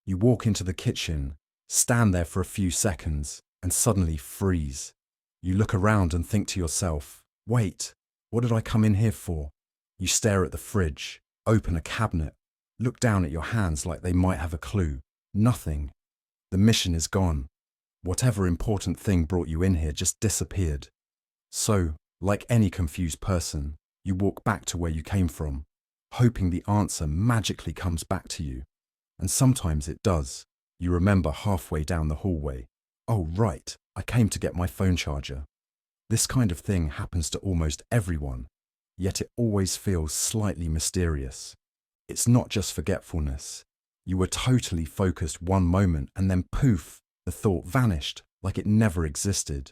You walk into the kitchen, stand there for a few seconds, and suddenly freeze. You look around and think to yourself, wait, what did I come in here for? You stare at the fridge, open a cabinet, look down at your hands like they might have a clue. Nothing. The mission is gone. Whatever important thing brought you in here just disappeared. So, like any confused person, you walk back to where you came from, hoping the answer magically comes back to you. And sometimes it does. You remember halfway down the hallway, oh right, I came to get my phone charger. This kind of thing happens to almost everyone, yet it always feels slightly mysterious. It's not just forgetfulness. You were totally focused one moment and then poof, the thought vanished like it never existed.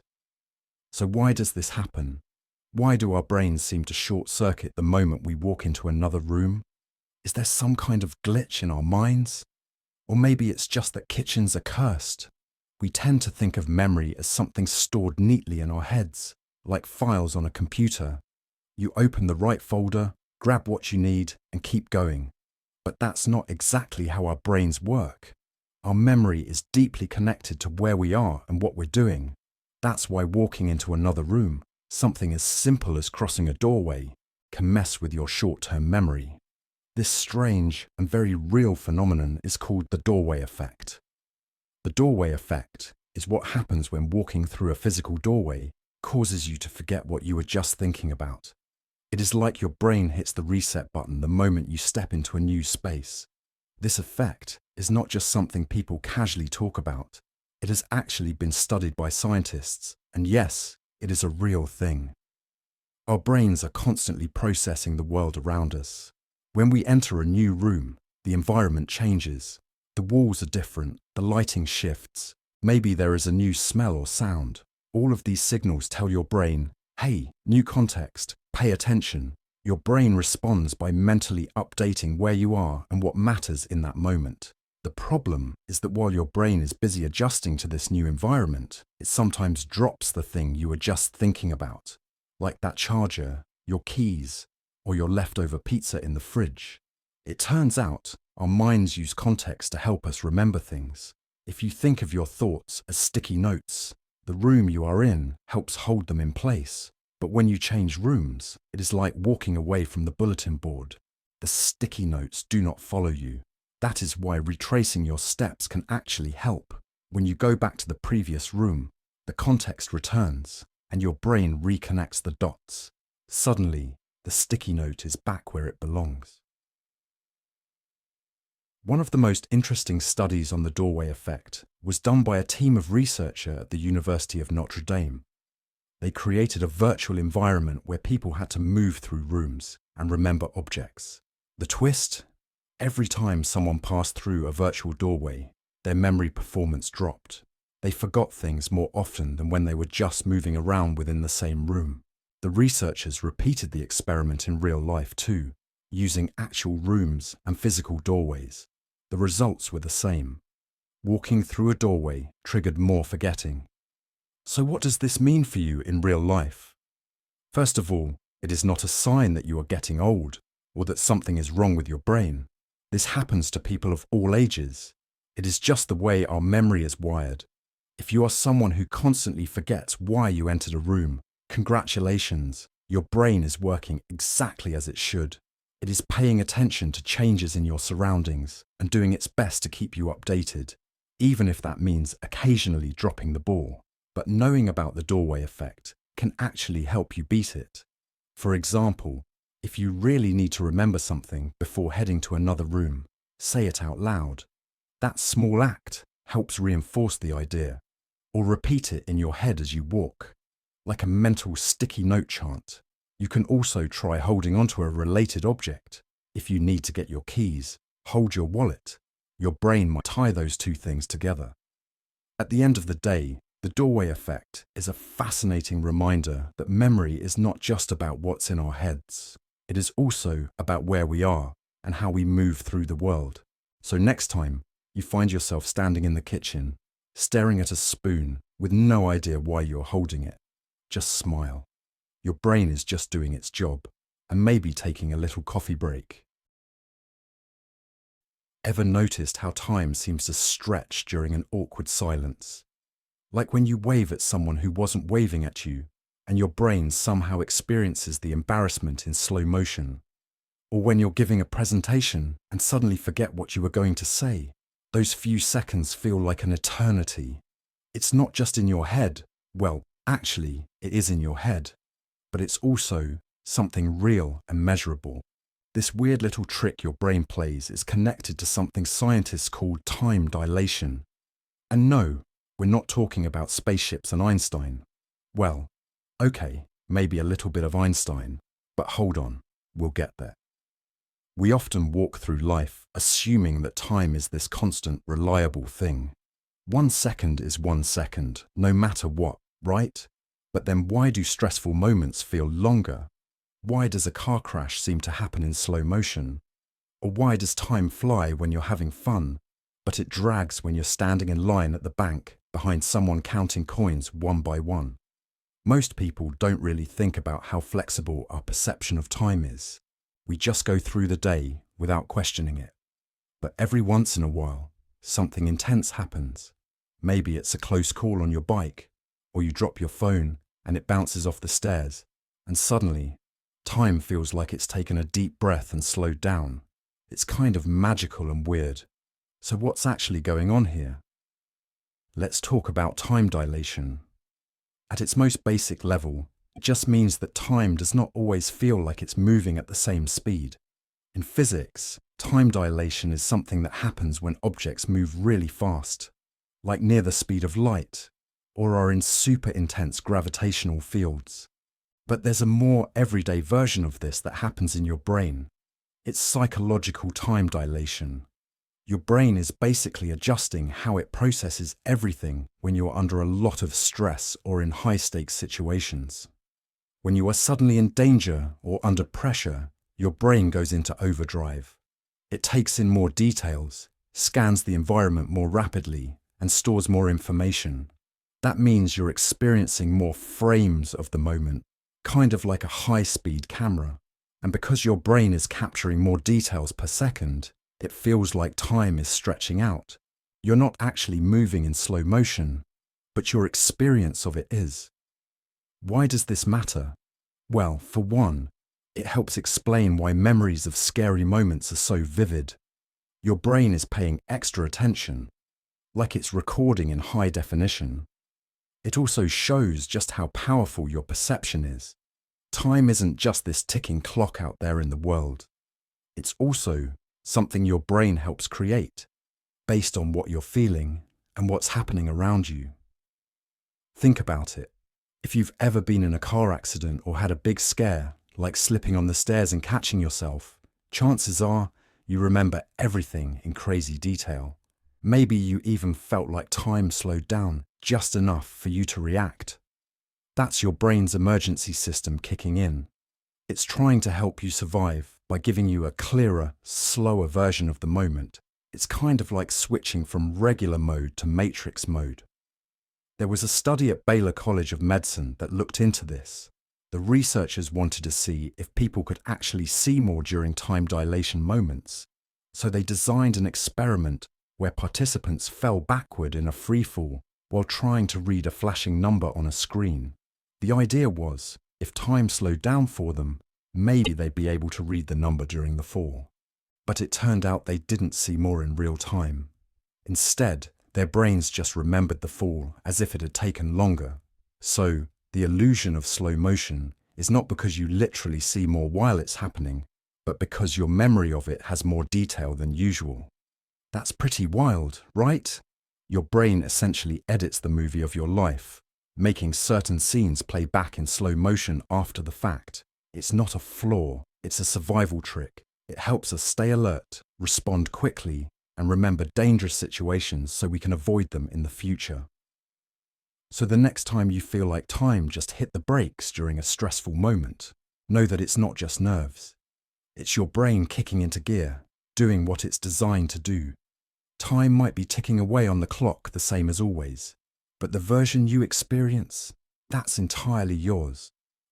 So why does this happen? Why do our brains seem to short-circuit the moment we walk into another room? Is there some kind of glitch in our minds? Or maybe it's just that kitchens are cursed. We tend to think of memory as something stored neatly in our heads, like files on a computer. You open the right folder, grab what you need, and keep going. But that's not exactly how our brains work. Our memory is deeply connected to where we are and what we're doing. That's why walking into another room, something as simple as crossing a doorway, can mess with your short-term memory. This strange and very real phenomenon is called the doorway effect. The doorway effect is what happens when walking through a physical doorway causes you to forget what you were just thinking about. It is like your brain hits the reset button the moment you step into a new space. This effect is not just something people casually talk about. It has actually been studied by scientists, and yes, it is a real thing. Our brains are constantly processing the world around us. When we enter a new room, the environment changes. The walls are different, the lighting shifts. Maybe there is a new smell or sound. All of these signals tell your brain, hey, new context, pay attention. Your brain responds by mentally updating where you are and what matters in that moment. The problem is that while your brain is busy adjusting to this new environment, it sometimes drops the thing you were just thinking about, like that charger, your keys, or your leftover pizza in the fridge. It turns out, our minds use context to help us remember things. If you think of your thoughts as sticky notes, the room you are in helps hold them in place. But when you change rooms, it is like walking away from the bulletin board. The sticky notes do not follow you. That is why retracing your steps can actually help. When you go back to the previous room, the context returns, and your brain reconnects the dots. Suddenly, the sticky note is back where it belongs. One of the most interesting studies on the doorway effect was done by a team of researchers at the University of Notre Dame. They created a virtual environment where people had to move through rooms and remember objects. The twist? Every time someone passed through a virtual doorway, their memory performance dropped. They forgot things more often than when they were just moving around within the same room. The researchers repeated the experiment in real life too, using actual rooms and physical doorways. The results were the same. Walking through a doorway triggered more forgetting. So what does this mean for you in real life? First of all, it is not a sign that you are getting old or that something is wrong with your brain. This happens to people of all ages. It is just the way our memory is wired. If you are someone who constantly forgets why you entered a room, congratulations, your brain is working exactly as it should. It is paying attention to changes in your surroundings and doing its best to keep you updated, even if that means occasionally dropping the ball. But knowing about the doorway effect can actually help you beat it. For example, if you really need to remember something before heading to another room, say it out loud. That small act helps reinforce the idea, or repeat it in your head as you walk, like a mental sticky note chant. You can also try holding onto a related object. If you need to get your keys, hold your wallet. Your brain might tie those two things together. At the end of the day, the doorway effect is a fascinating reminder that memory is not just about what's in our heads. It is also about where we are and how we move through the world. So next time you find yourself standing in the kitchen, staring at a spoon with no idea why you're holding it, just smile. Your brain is just doing its job and maybe taking a little coffee break. Ever noticed how time seems to stretch during an awkward silence? Like when you wave at someone who wasn't waving at you, and your brain somehow experiences the embarrassment in slow motion. Or when you're giving a presentation and suddenly forget what you were going to say. Those few seconds feel like an eternity. It's not just in your head. Well, actually, it is in your head. But it's also something real and measurable. This weird little trick your brain plays is connected to something scientists call time dilation. And no, we're not talking about spaceships and Einstein. Well, okay, maybe a little bit of Einstein, but hold on, we'll get there. We often walk through life assuming that time is this constant, reliable thing. 1 second is 1 second, no matter what, right? But then why do stressful moments feel longer? Why does a car crash seem to happen in slow motion? Or why does time fly when you're having fun, but it drags when you're standing in line at the bank behind someone counting coins one by one? Most people don't really think about how flexible our perception of time is. We just go through the day without questioning it. But every once in a while, something intense happens. Maybe it's a close call on your bike, or you drop your phone and it bounces off the stairs, and suddenly, time feels like it's taken a deep breath and slowed down. It's kind of magical and weird. So what's actually going on here? Let's talk about time dilation. At its most basic level, it just means that time does not always feel like it's moving at the same speed. In physics, time dilation is something that happens when objects move really fast, like near the speed of light, or are in super intense gravitational fields. But there's a more everyday version of this that happens in your brain. It's psychological time dilation. Your brain is basically adjusting how it processes everything when you're under a lot of stress or in high-stakes situations. When you are suddenly in danger or under pressure, your brain goes into overdrive. It takes in more details, scans the environment more rapidly, and stores more information. That means you're experiencing more frames of the moment, kind of like a high-speed camera. And because your brain is capturing more details per second, it feels like time is stretching out. You're not actually moving in slow motion, but your experience of it is. Why does this matter? Well, for one, it helps explain why memories of scary moments are so vivid. Your brain is paying extra attention, like it's recording in high definition. It also shows just how powerful your perception is. Time isn't just this ticking clock out there in the world. It's also something your brain helps create, based on what you're feeling and what's happening around you. Think about it. If you've ever been in a car accident or had a big scare, like slipping on the stairs and catching yourself, chances are you remember everything in crazy detail. Maybe you even felt like time slowed down just enough for you to react. That's your brain's emergency system kicking in. It's trying to help you survive by giving you a clearer, slower version of the moment. It's kind of like switching from regular mode to matrix mode. There was a study at Baylor College of Medicine that looked into this. The researchers wanted to see if people could actually see more during time dilation moments. So they designed an experiment where participants fell backward in a freefall while trying to read a flashing number on a screen. The idea was, if time slowed down for them, maybe they'd be able to read the number during the fall. But it turned out they didn't see more in real time. Instead, their brains just remembered the fall as if it had taken longer. So, the illusion of slow motion is not because you literally see more while it's happening, but because your memory of it has more detail than usual. That's pretty wild, right? Your brain essentially edits the movie of your life, making certain scenes play back in slow motion after the fact. It's not a flaw, it's a survival trick. It helps us stay alert, respond quickly, and remember dangerous situations so we can avoid them in the future. So the next time you feel like time just hit the brakes during a stressful moment, know that it's not just nerves. It's your brain kicking into gear, doing what it's designed to do. Time might be ticking away on the clock the same as always, but the version you experience, that's entirely yours.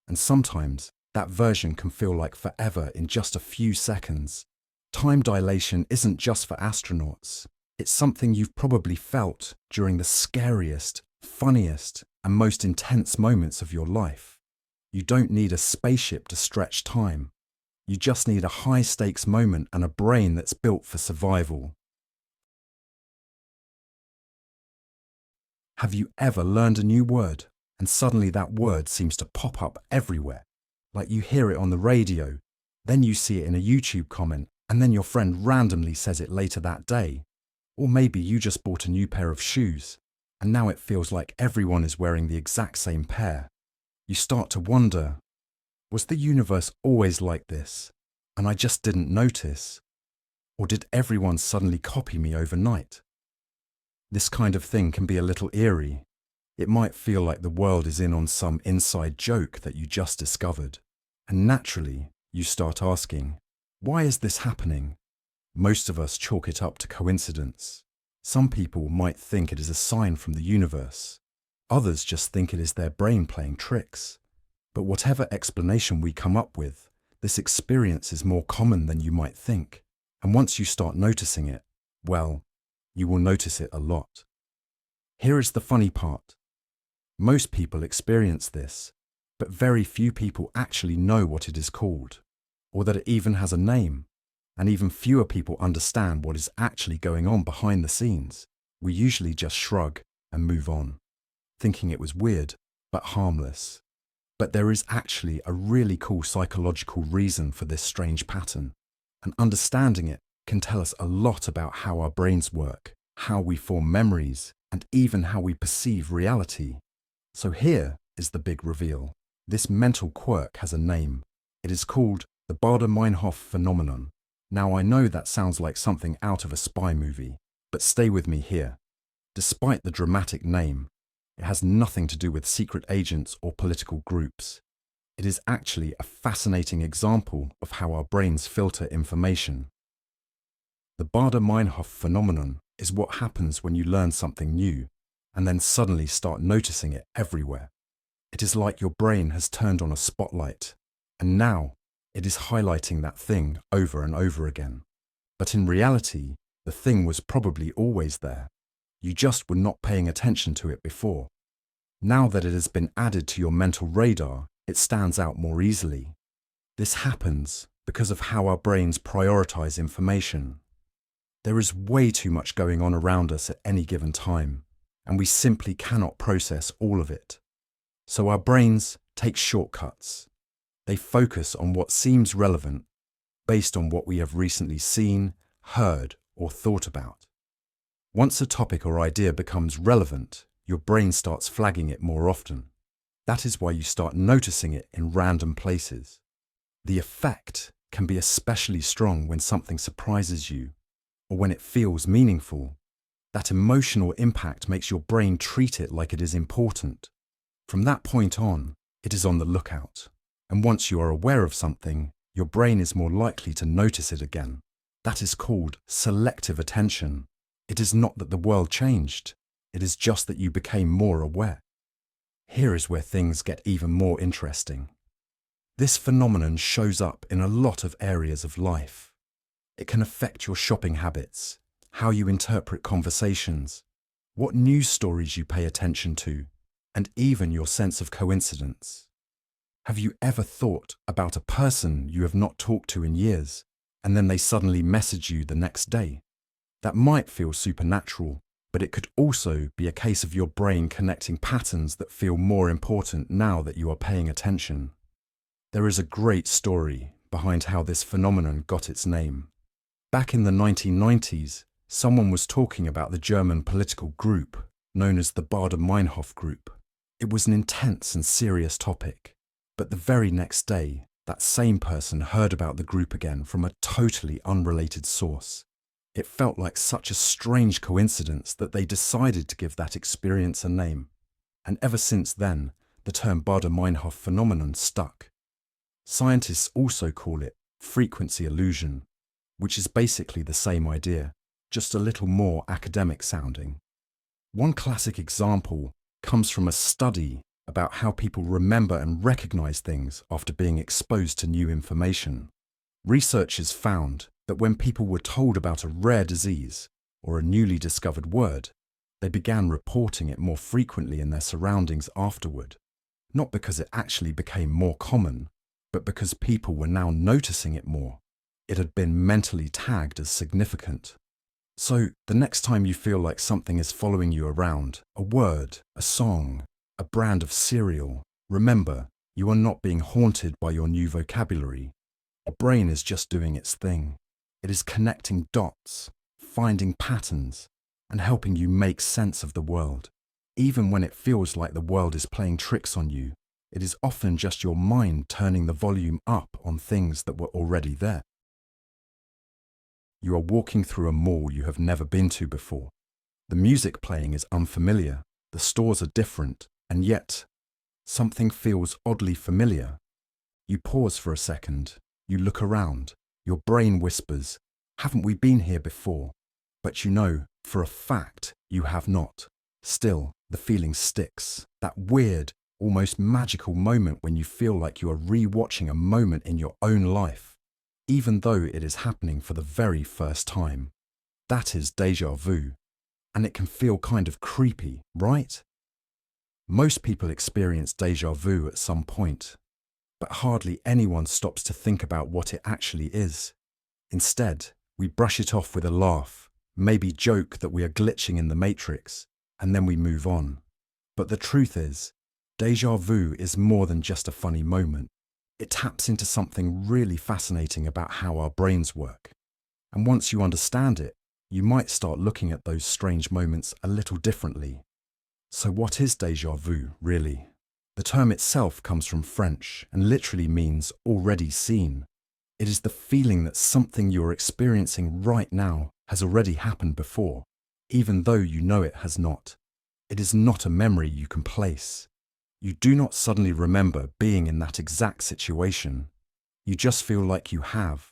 And sometimes that version can feel like forever in just a few seconds. Time dilation isn't just for astronauts. It's something you've probably felt during the scariest, funniest, and most intense moments of your life. You don't need a spaceship to stretch time. You just need a high-stakes moment and a brain that's built for survival. Have you ever learned a new word, and suddenly that word seems to pop up everywhere? Like you hear it on the radio, then you see it in a YouTube comment, and then your friend randomly says it later that day. Or maybe you just bought a new pair of shoes, and now it feels like everyone is wearing the exact same pair. You start to wonder, was the universe always like this, and I just didn't notice? Or did everyone suddenly copy me overnight? This kind of thing can be a little eerie. It might feel like the world is in on some inside joke that you just discovered. And naturally, you start asking, why is this happening? Most of us chalk it up to coincidence. Some people might think it is a sign from the universe. Others just think it is their brain playing tricks. But whatever explanation we come up with, this experience is more common than you might think. And once you start noticing it, well, you will notice it a lot. Here is the funny part. Most people experience this, but very few people actually know what it is called, or that it even has a name, and even fewer people understand what is actually going on behind the scenes. We usually just shrug and move on, thinking it was weird, but harmless. But there is actually a really cool psychological reason for this strange pattern, and understanding it can tell us a lot about how our brains work, how we form memories, and even how we perceive reality. So here is the big reveal. This mental quirk has a name. It is called the Baader-Meinhof phenomenon. Now I know that sounds like something out of a spy movie, but stay with me here. Despite the dramatic name, it has nothing to do with secret agents or political groups. It is actually a fascinating example of how our brains filter information. The Baader-Meinhof phenomenon is what happens when you learn something new and then suddenly start noticing it everywhere. It is like your brain has turned on a spotlight, and now it is highlighting that thing over and over again. But in reality, the thing was probably always there. You just were not paying attention to it before. Now that it has been added to your mental radar, it stands out more easily. This happens because of how our brains prioritize information. There is way too much going on around us at any given time, and we simply cannot process all of it. So our brains take shortcuts. They focus on what seems relevant, based on what we have recently seen, heard, or thought about. Once a topic or idea becomes relevant, your brain starts flagging it more often. That is why you start noticing it in random places. The effect can be especially strong when something surprises you, or when it feels meaningful. That emotional impact makes your brain treat it like it is important. From that point on, it is on the lookout. And once you are aware of something, your brain is more likely to notice it again. That is called selective attention. It is not that the world changed. It is just that you became more aware. Here is where things get even more interesting. This phenomenon shows up in a lot of areas of life. It can affect your shopping habits, how you interpret conversations, what news stories you pay attention to, and even your sense of coincidence. Have you ever thought about a person you have not talked to in years, and then they suddenly message you the next day? That might feel supernatural, but it could also be a case of your brain connecting patterns that feel more important now that you are paying attention. There is a great story behind how this phenomenon got its name. Back in the 1990s, someone was talking about the German political group known as the Baader-Meinhof group. It was an intense and serious topic, but the very next day, that same person heard about the group again from a totally unrelated source. It felt like such a strange coincidence that they decided to give that experience a name. And ever since then, the term Baader-Meinhof phenomenon stuck. Scientists also call it frequency illusion, which is basically the same idea, just a little more academic sounding. One classic example comes from a study about how people remember and recognize things after being exposed to new information. Researchers found that when people were told about a rare disease or a newly discovered word, they began reporting it more frequently in their surroundings afterward, not because it actually became more common, but because people were now noticing it more. It had been mentally tagged as significant. So, the next time you feel like something is following you around, a word, a song, a brand of cereal, remember, you are not being haunted by your new vocabulary. Your brain is just doing its thing. It is connecting dots, finding patterns, and helping you make sense of the world. Even when it feels like the world is playing tricks on you, it is often just your mind turning the volume up on things that were already there. You are walking through a mall you have never been to before. The music playing is unfamiliar, the stores are different, and yet, something feels oddly familiar. You pause for a second, you look around, your brain whispers, "Haven't we been here before?" But you know, for a fact, you have not. Still, the feeling sticks, that weird, almost magical moment when you feel like you are re-watching a moment in your own life, even though it is happening for the very first time. That is déjà vu, and it can feel kind of creepy, right? Most people experience déjà vu at some point, but hardly anyone stops to think about what it actually is. Instead, we brush it off with a laugh, maybe joke that we are glitching in the matrix, and then we move on. But the truth is, déjà vu is more than just a funny moment. It taps into something really fascinating about how our brains work. And once you understand it, you might start looking at those strange moments a little differently. So what is déjà vu, really? The term itself comes from French and literally means already seen. It is the feeling that something you're experiencing right now has already happened before, even though you know it has not. It is not a memory you can place. You do not suddenly remember being in that exact situation. You just feel like you have.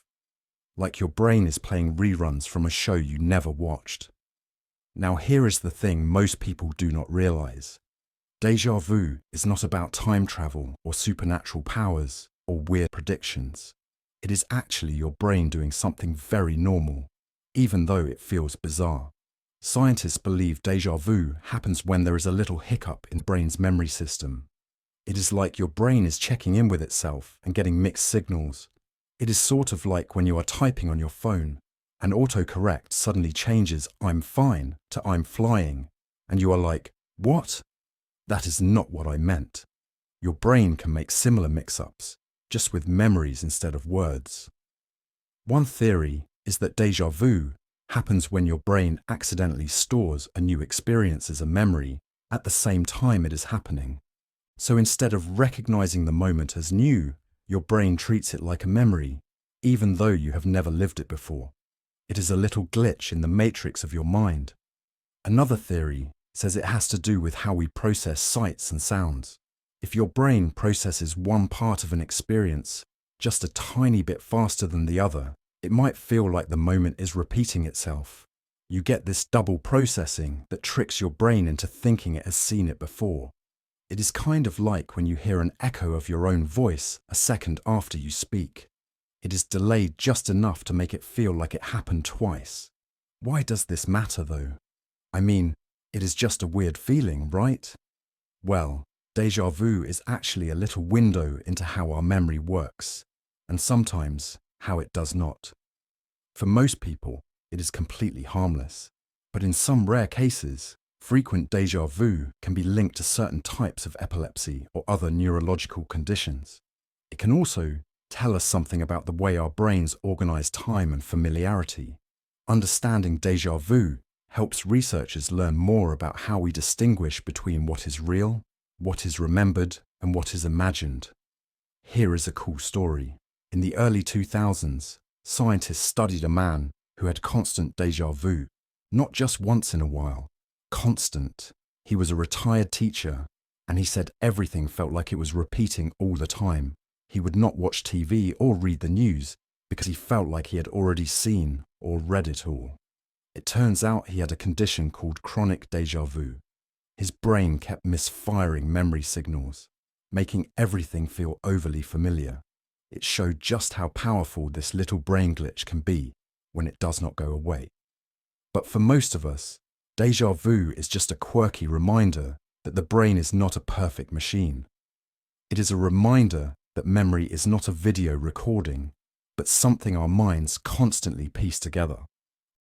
Like your brain is playing reruns from a show you never watched. Now here is the thing most people do not realize. Déjà vu is not about time travel or supernatural powers or weird predictions. It is actually your brain doing something very normal, even though it feels bizarre. Scientists believe déjà vu happens when there is a little hiccup in the brain's memory system. It is like your brain is checking in with itself and getting mixed signals. It is sort of like when you are typing on your phone, and autocorrect suddenly changes "I'm fine" to "I'm flying," and you are like, "What? That is not what I meant." Your brain can make similar mix-ups, just with memories instead of words. One theory is that déjà vu happens when your brain accidentally stores a new experience as a memory at the same time it is happening. So instead of recognizing the moment as new, your brain treats it like a memory, even though you have never lived it before. It is a little glitch in the matrix of your mind. Another theory says it has to do with how we process sights and sounds. If your brain processes one part of an experience just a tiny bit faster than the other, it might feel like the moment is repeating itself. You get this double processing that tricks your brain into thinking it has seen it before. It is kind of like when you hear an echo of your own voice a second after you speak. It is delayed just enough to make it feel like it happened twice. Why does this matter though? I mean, it is just a weird feeling, right? Well, déjà vu is actually a little window into how our memory works, and sometimes how it does not. For most people, it is completely harmless, but in some rare cases, frequent déjà vu can be linked to certain types of epilepsy or other neurological conditions. It can also tell us something about the way our brains organize time and familiarity. Understanding déjà vu helps researchers learn more about how we distinguish between what is real, what is remembered, and what is imagined. Here is a cool story. In the early 2000s, scientists studied a man who had constant déjà vu, not just once in a while, constant. He was a retired teacher, and he said everything felt like it was repeating all the time. He would not watch TV or read the news because he felt like he had already seen or read it all. It turns out he had a condition called chronic déjà vu. His brain kept misfiring memory signals, making everything feel overly familiar. It showed just how powerful this little brain glitch can be when it does not go away. But for most of us, déjà vu is just a quirky reminder that the brain is not a perfect machine. It is a reminder that memory is not a video recording, but something our minds constantly piece together.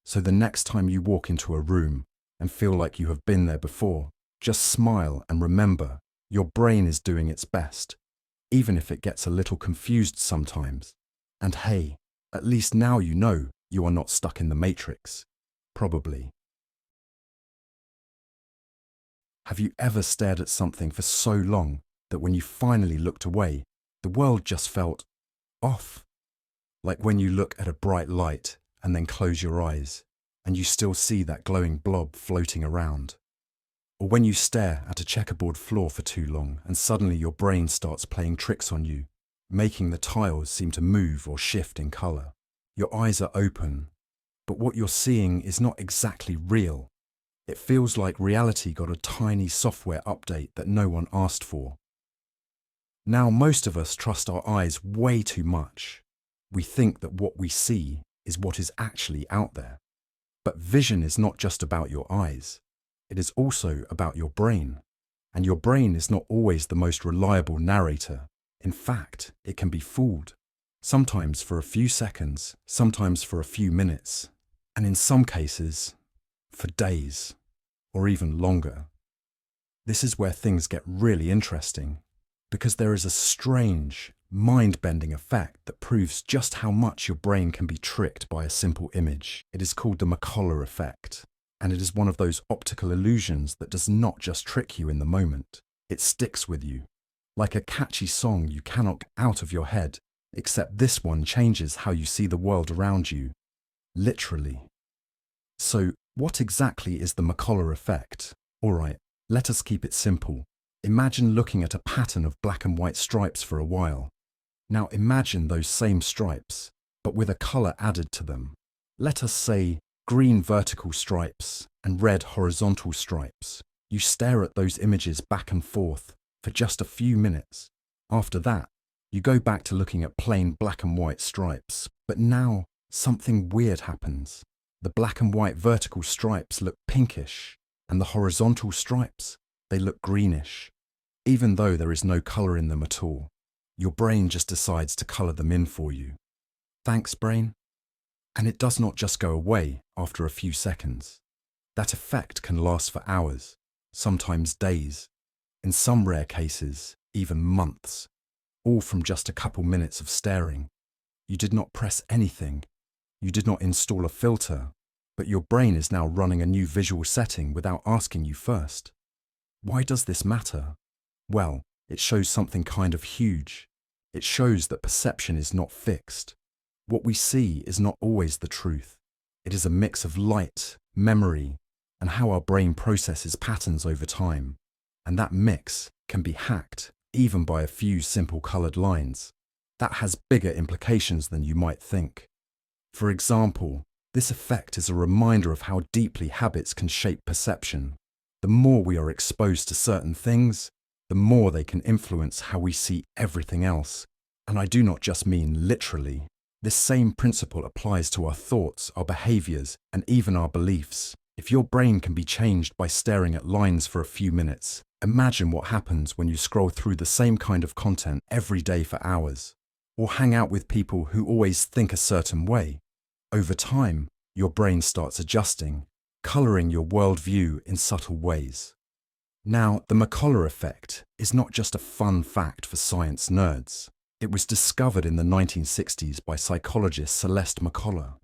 So the next time you walk into a room and feel like you have been there before, just smile and remember, your brain is doing its best, even if it gets a little confused sometimes. And hey, at least now you know you are not stuck in the matrix. Probably. Have you ever stared at something for so long that when you finally looked away, the world just felt off? Like when you look at a bright light and then close your eyes, and you still see that glowing blob floating around. Or when you stare at a checkerboard floor for too long and suddenly your brain starts playing tricks on you, making the tiles seem to move or shift in color. Your eyes are open, but what you're seeing is not exactly real. It feels like reality got a tiny software update that no one asked for. Now, most of us trust our eyes way too much. We think that what we see is what is actually out there. But vision is not just about your eyes. It is also about your brain. And your brain is not always the most reliable narrator. In fact, it can be fooled. Sometimes for a few seconds, sometimes for a few minutes, and in some cases, for days, or even longer. This is where things get really interesting, because there is a strange, mind-bending effect that proves just how much your brain can be tricked by a simple image. It is called the McCollough Effect, and it is one of those optical illusions that does not just trick you in the moment. It sticks with you, like a catchy song you cannot get out of your head, except this one changes how you see the world around you, literally. So, what exactly is the McCollough Effect? Alright, let us keep it simple. Imagine looking at a pattern of black and white stripes for a while. Now imagine those same stripes, but with a color added to them. Let us say green vertical stripes and red horizontal stripes. You stare at those images back and forth for just a few minutes. After that, you go back to looking at plain black and white stripes, but now something weird happens. The black and white vertical stripes look pinkish, and the horizontal stripes, they look greenish. Even though there is no color in them at all, your brain just decides to color them in for you. Thanks, brain. And it does not just go away after a few seconds. That effect can last for hours, sometimes days, in some rare cases, even months, all from just a couple minutes of staring. You did not press anything. You did not install a filter, but your brain is now running a new visual setting without asking you first. Why does this matter? Well, it shows something kind of huge. It shows that perception is not fixed. What we see is not always the truth. It is a mix of light, memory, and how our brain processes patterns over time. And that mix can be hacked, even by a few simple colored lines. That has bigger implications than you might think. For example, this effect is a reminder of how deeply habits can shape perception. The more we are exposed to certain things, the more they can influence how we see everything else. And I do not just mean literally. This same principle applies to our thoughts, our behaviors, and even our beliefs. If your brain can be changed by staring at lines for a few minutes, imagine what happens when you scroll through the same kind of content every day for hours, or hang out with people who always think a certain way. Over time, your brain starts adjusting, coloring your worldview in subtle ways. Now, the McCollough effect is not just a fun fact for science nerds. It was discovered in the 1960s by psychologist Celeste McCollough.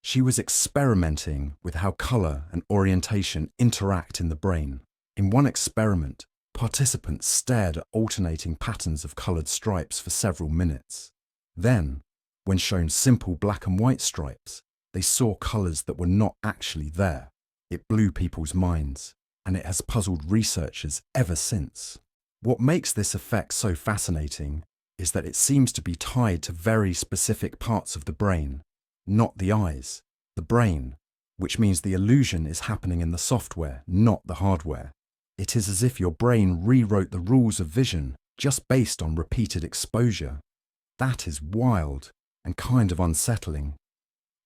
She was experimenting with how color and orientation interact in the brain. In one experiment, participants stared at alternating patterns of colored stripes for several minutes. Then, when shown simple black and white stripes, they saw colors that were not actually there. It blew people's minds, and it has puzzled researchers ever since. What makes this effect so fascinating is that it seems to be tied to very specific parts of the brain, not the eyes, the brain, which means the illusion is happening in the software, not the hardware. It is as if your brain rewrote the rules of vision just based on repeated exposure. That is wild and kind of unsettling.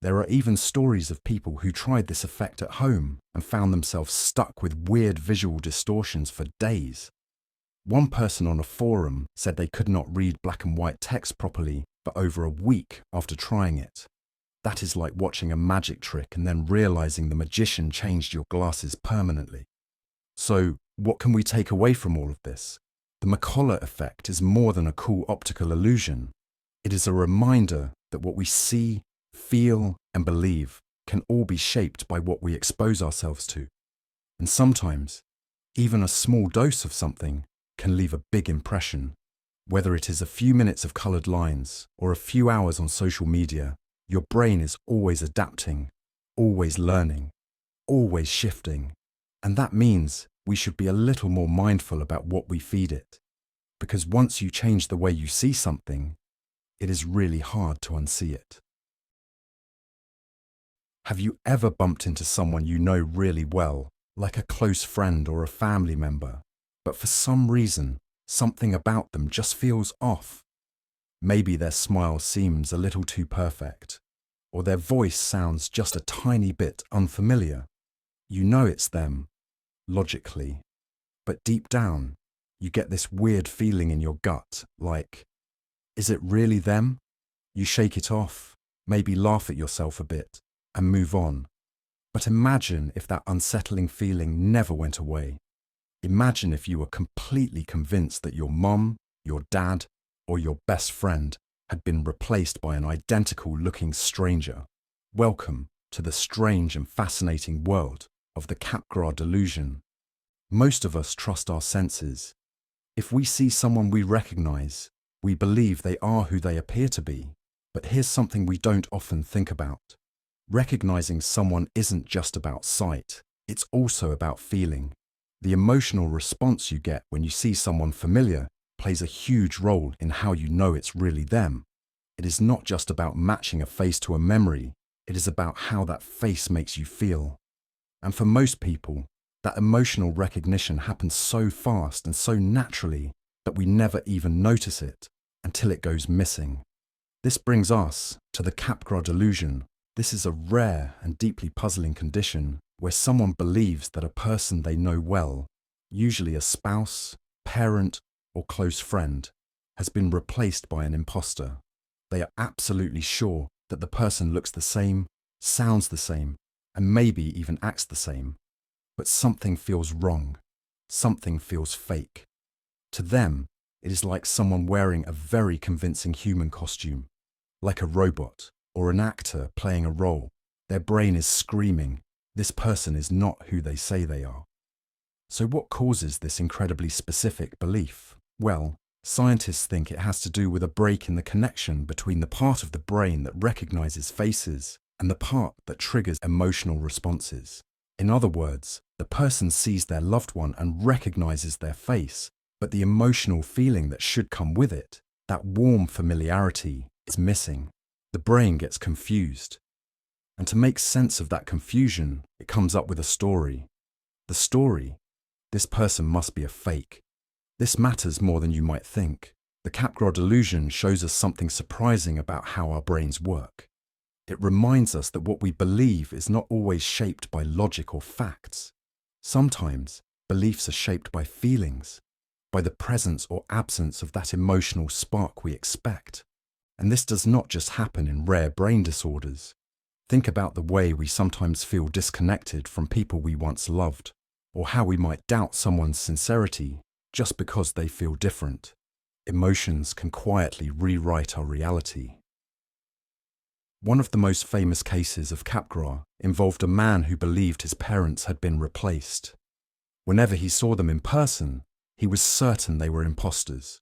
There are even stories of people who tried this effect at home and found themselves stuck with weird visual distortions for days. One person on a forum said they could not read black and white text properly for over a week after trying it. That is like watching a magic trick and then realizing the magician changed your glasses permanently. So, what can we take away from all of this? The McCollough Effect is more than a cool optical illusion. It is a reminder that what we see, feel, and believe can all be shaped by what we expose ourselves to. And sometimes, even a small dose of something can leave a big impression. Whether it is a few minutes of colored lines or a few hours on social media, your brain is always adapting, always learning, always shifting. And that means we should be a little more mindful about what we feed it. Because once you change the way you see something, it is really hard to unsee it. Have you ever bumped into someone you know really well, like a close friend or a family member, but for some reason, something about them just feels off? Maybe their smile seems a little too perfect, or their voice sounds just a tiny bit unfamiliar. You know it's them, logically, but deep down, you get this weird feeling in your gut, like, is it really them? You shake it off, maybe laugh at yourself a bit, and move on. But imagine if that unsettling feeling never went away. Imagine if you were completely convinced that your mum, your dad, or your best friend had been replaced by an identical-looking stranger. Welcome to the strange and fascinating world of the Capgras Delusion. Most of us trust our senses. If we see someone we recognize, we believe they are who they appear to be. But here's something we don't often think about. Recognizing someone isn't just about sight, it's also about feeling. The emotional response you get when you see someone familiar plays a huge role in how you know it's really them. It is not just about matching a face to a memory, it is about how that face makes you feel. And for most people, that emotional recognition happens so fast and so naturally that we never even notice it until it goes missing. This brings us to the Capgras Delusion. This is a rare and deeply puzzling condition where someone believes that a person they know well, usually a spouse, parent, or close friend, has been replaced by an imposter. They are absolutely sure that the person looks the same, sounds the same, and maybe even acts the same. But something feels wrong. Something feels fake. To them, it is like someone wearing a very convincing human costume, like a robot or an actor playing a role. Their brain is screaming, this person is not who they say they are. So what causes this incredibly specific belief? Well, scientists think it has to do with a break in the connection between the part of the brain that recognizes faces and the part that triggers emotional responses. In other words, the person sees their loved one and recognizes their face, but the emotional feeling that should come with it, that warm familiarity, is missing. The brain gets confused. And to make sense of that confusion, it comes up with a story. The story: this person must be a fake. This matters more than you might think. The Capgras Delusion shows us something surprising about how our brains work. It reminds us that what we believe is not always shaped by logic or facts. Sometimes, beliefs are shaped by feelings, by the presence or absence of that emotional spark we expect. And this does not just happen in rare brain disorders. Think about the way we sometimes feel disconnected from people we once loved, or how we might doubt someone's sincerity just because they feel different. Emotions can quietly rewrite our reality. One of the most famous cases of Capgras involved a man who believed his parents had been replaced. Whenever he saw them in person, he was certain they were imposters.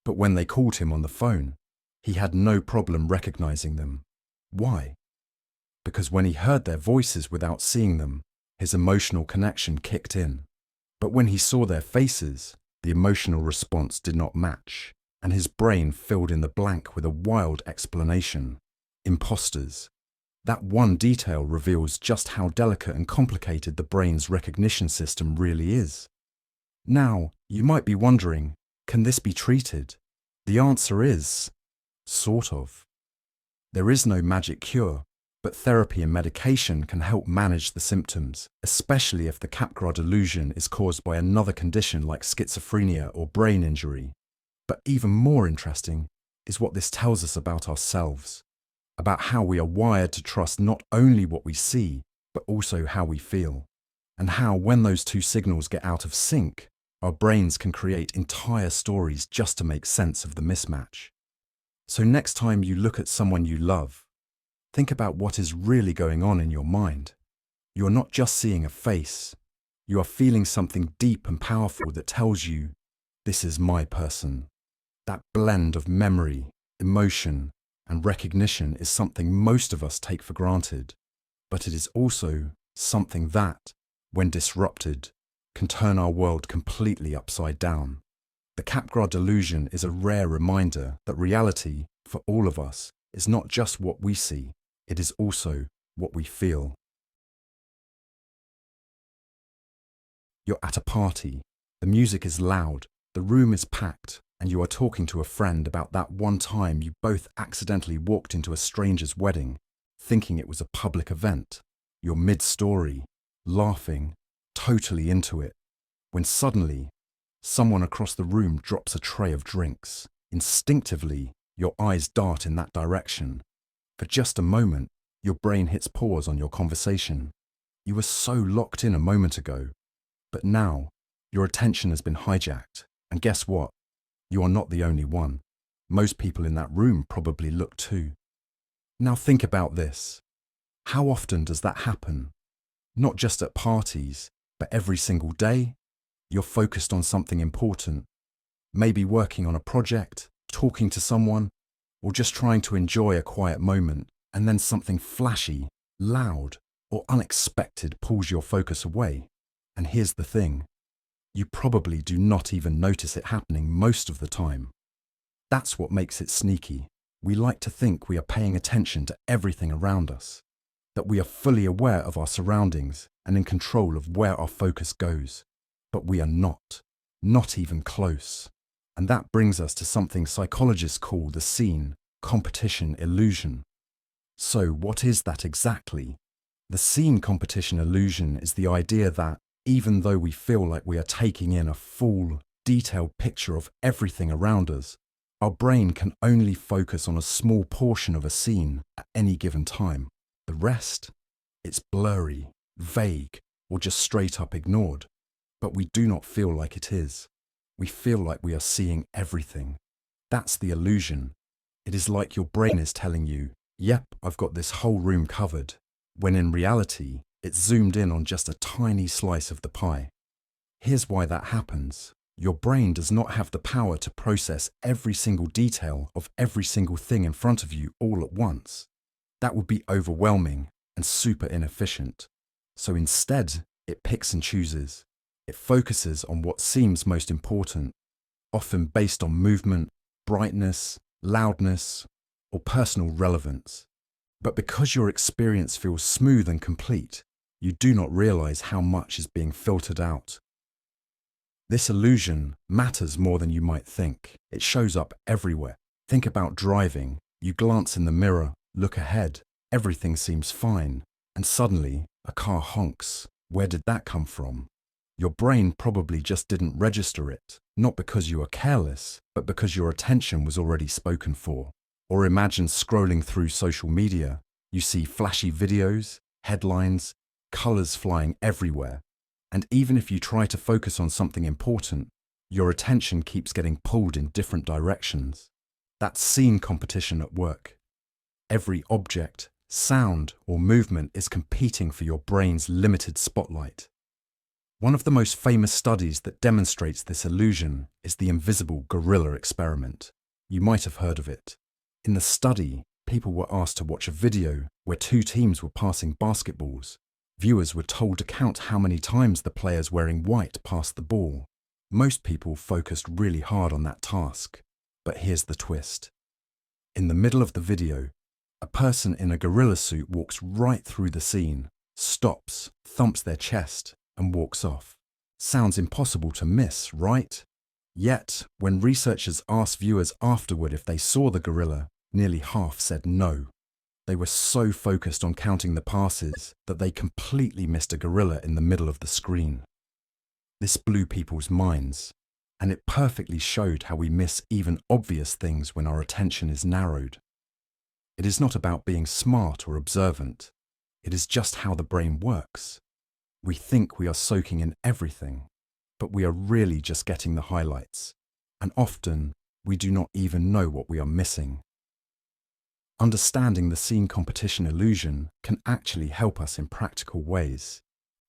But when they called him on the phone, he had no problem recognizing them. Why? Because when he heard their voices without seeing them, his emotional connection kicked in. But when he saw their faces, the emotional response did not match, and his brain filled in the blank with a wild explanation. Imposters. That one detail reveals just how delicate and complicated the brain's recognition system really is. Now, you might be wondering, can this be treated? The answer is, sort of. There is no magic cure, But therapy and medication can help manage the symptoms, especially if the Capgras Delusion is caused by another condition like schizophrenia or brain injury. But even more interesting is what this tells us about ourselves, about how we are wired to trust not only what we see, but also how we feel, and how when those two signals get out of sync, our brains can create entire stories just to make sense of the mismatch. So next time you look at someone you love, think about what is really going on in your mind. You are not just seeing a face. You are feeling something deep and powerful that tells you, this is my person. That blend of memory, emotion, and recognition is something most of us take for granted, but it is also something that, when disrupted, can turn our world completely upside down. The Capgras Delusion is a rare reminder that reality, for all of us, is not just what we see, it is also what we feel. You're at a party, the music is loud, the room is packed, and you are talking to a friend about that one time you both accidentally walked into a stranger's wedding, thinking it was a public event. You're mid-story, laughing, totally into it, when suddenly, someone across the room drops a tray of drinks. Instinctively, your eyes dart in that direction. For just a moment, your brain hits pause on your conversation. You were so locked in a moment ago, but now, your attention has been hijacked, and guess what? You are not the only one. Most people in that room probably look too. Now think about this. How often does that happen? Not just at parties, but every single day? You're focused on something important, maybe working on a project, talking to someone, or just trying to enjoy a quiet moment, and then something flashy, loud, or unexpected pulls your focus away. And here's the thing. You probably do not even notice it happening most of the time. That's what makes it sneaky. We like to think we are paying attention to everything around us, that we are fully aware of our surroundings and in control of where our focus goes. But we are not even close. And that brings us to something psychologists call the scene competition illusion. So what is that exactly? The scene competition illusion is the idea that even though we feel like we are taking in a full, detailed picture of everything around us, our brain can only focus on a small portion of a scene at any given time. The rest, it's blurry, vague, or just straight up ignored. But we do not feel like it is. We feel like we are seeing everything. That's the illusion. It is like your brain is telling you, yep, I've got this whole room covered, when in reality, it's zoomed in on just a tiny slice of the pie. Here's why that happens. Your brain does not have the power to process every single detail of every single thing in front of you all at once. That would be overwhelming and super inefficient. So instead, it picks and chooses. It focuses on what seems most important, often based on movement, brightness, loudness, or personal relevance. But because your experience feels smooth and complete, you do not realize how much is being filtered out. This illusion matters more than you might think. It shows up everywhere. Think about driving. You glance in the mirror, look ahead, everything seems fine, and suddenly a car honks. Where did that come from? Your brain probably just didn't register it, not because you are careless, but because your attention was already spoken for. Or imagine scrolling through social media. You see flashy videos, headlines, colors flying everywhere. And even if you try to focus on something important, your attention keeps getting pulled in different directions. That's scene competition at work. Every object, sound, or movement is competing for your brain's limited spotlight. One of the most famous studies that demonstrates this illusion is the invisible gorilla experiment. You might have heard of it. In the study, people were asked to watch a video where two teams were passing basketballs. Viewers were told to count how many times the players wearing white passed the ball. Most people focused really hard on that task. But here's the twist. In the middle of the video, a person in a gorilla suit walks right through the scene, stops, thumps their chest, and walks off. Sounds impossible to miss, right? Yet, when researchers asked viewers afterward if they saw the gorilla, nearly half said no. They were so focused on counting the passes that they completely missed a gorilla in the middle of the screen. This blew people's minds, and it perfectly showed how we miss even obvious things when our attention is narrowed. It is not about being smart or observant. It is just how the brain works. We think we are soaking in everything, but we are really just getting the highlights, and often we do not even know what we are missing. Understanding the scene competition illusion can actually help us in practical ways.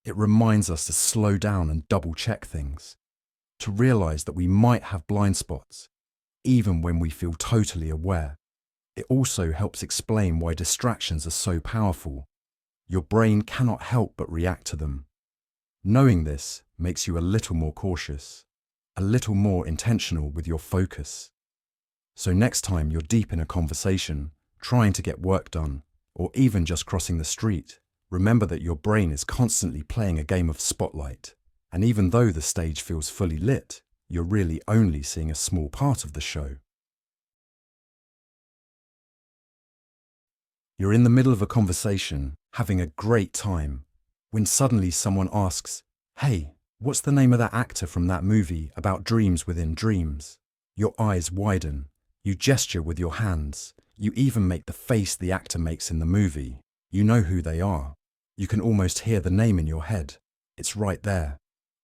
It reminds us to slow down and double-check things, to realize that we might have blind spots, even when we feel totally aware. It also helps explain why distractions are so powerful. Your brain cannot help but react to them. Knowing this makes you a little more cautious, a little more intentional with your focus. So next time you're deep in a conversation, trying to get work done, or even just crossing the street, remember that your brain is constantly playing a game of spotlight. And even though the stage feels fully lit, you're really only seeing a small part of the show. You're in the middle of a conversation, having a great time, when suddenly someone asks, "Hey, what's the name of that actor from that movie about dreams within dreams?" Your eyes widen. You gesture with your hands. You even make the face the actor makes in the movie. You know who they are. You can almost hear the name in your head. It's right there.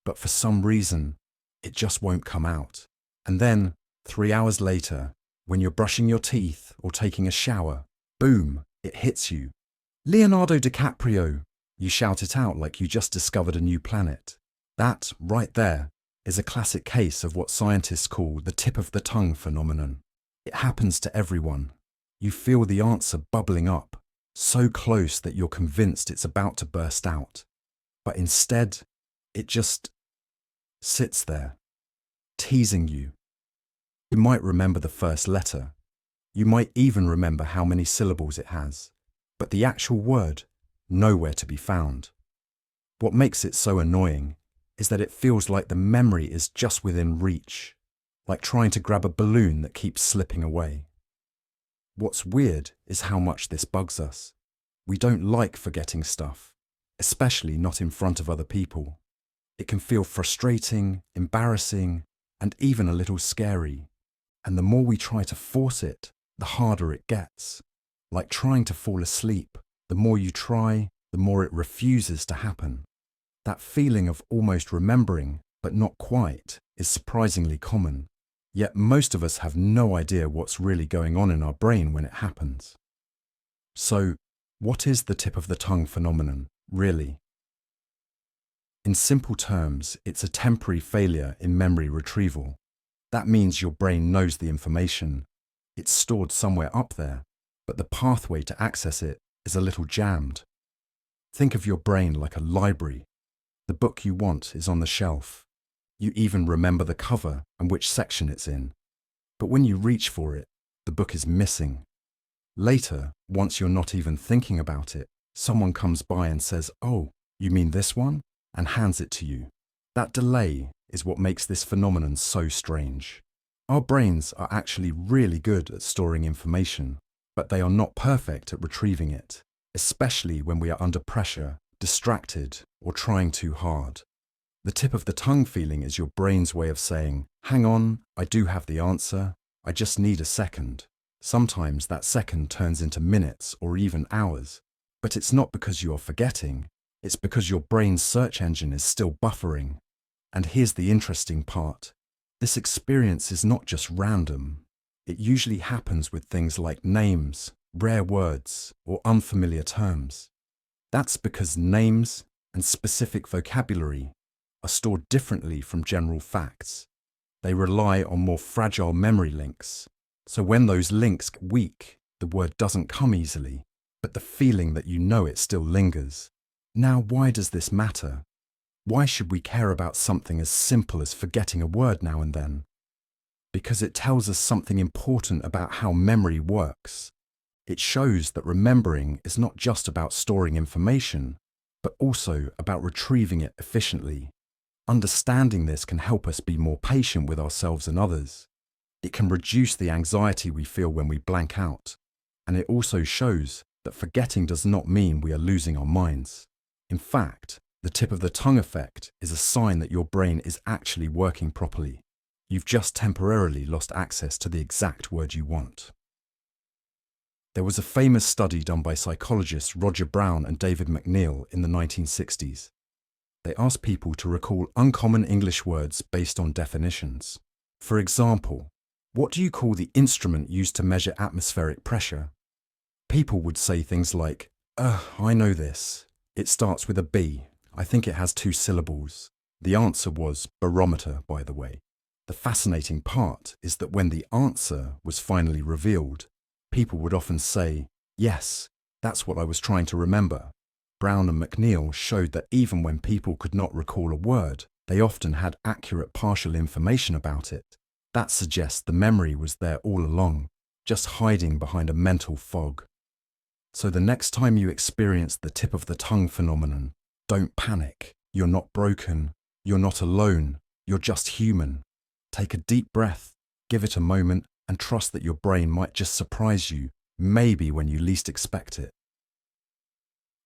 But for some reason, it just won't come out. And then, 3 hours later, when you're brushing your teeth or taking a shower, boom, it hits you. "Leonardo DiCaprio!" You shout it out like you just discovered a new planet. That, right there, is a classic case of what scientists call the tip of the tongue phenomenon. It happens to everyone. You feel the answer bubbling up, so close that you're convinced it's about to burst out. But instead, it just sits there, teasing you. You might remember the first letter. You might even remember how many syllables it has. But the actual word, nowhere to be found. What makes it so annoying is that it feels like the memory is just within reach, like trying to grab a balloon that keeps slipping away. What's weird is how much this bugs us. We don't like forgetting stuff, especially not in front of other people. It can feel frustrating, embarrassing, and even a little scary. And the more we try to force it, the harder it gets. Like trying to fall asleep, the more you try, the more it refuses to happen. That feeling of almost remembering, but not quite, is surprisingly common. Yet most of us have no idea what's really going on in our brain when it happens. So, what is the tip of the tongue phenomenon, really? In simple terms, it's a temporary failure in memory retrieval. That means your brain knows the information. It's stored somewhere up there, but the pathway to access it is a little jammed. Think of your brain like a library. The book you want is on the shelf. You even remember the cover and which section it's in. But when you reach for it, the book is missing. Later, once you're not even thinking about it, someone comes by and says, "Oh, you mean this one?" and hands it to you. That delay is what makes this phenomenon so strange. Our brains are actually really good at storing information, but they are not perfect at retrieving it, especially when we are under pressure, distracted, or trying too hard. The tip of the tongue feeling is your brain's way of saying, "Hang on, I do have the answer, I just need a second." Sometimes that second turns into minutes or even hours, but it's not because you are forgetting, it's because your brain's search engine is still buffering. And here's the interesting part. This experience is not just random. It usually happens with things like names, rare words, or unfamiliar terms. That's because names and specific vocabulary are stored differently from general facts. They rely on more fragile memory links. So when those links get weak, the word doesn't come easily, but the feeling that you know it still lingers. Now, why does this matter? Why should we care about something as simple as forgetting a word now and then? Because it tells us something important about how memory works. It shows that remembering is not just about storing information, but also about retrieving it efficiently. Understanding this can help us be more patient with ourselves and others. It can reduce the anxiety we feel when we blank out. And it also shows that forgetting does not mean we are losing our minds. In fact, the tip of the tongue effect is a sign that your brain is actually working properly. You've just temporarily lost access to the exact word you want. There was a famous study done by psychologists Roger Brown and David McNeil in the 1960s. They asked people to recall uncommon English words based on definitions. For example, what do you call the instrument used to measure atmospheric pressure? People would say things like, I know this. It starts with a B. I think it has 2 syllables. The answer was barometer, by the way. The fascinating part is that when the answer was finally revealed, people would often say, yes, that's what I was trying to remember. Brown and McNeil showed that even when people could not recall a word, they often had accurate partial information about it. That suggests the memory was there all along, just hiding behind a mental fog. So the next time you experience the tip of the tongue phenomenon, don't panic. You're not broken. You're not alone. You're just human. Take a deep breath, give it a moment, and trust that your brain might just surprise you, maybe when you least expect it.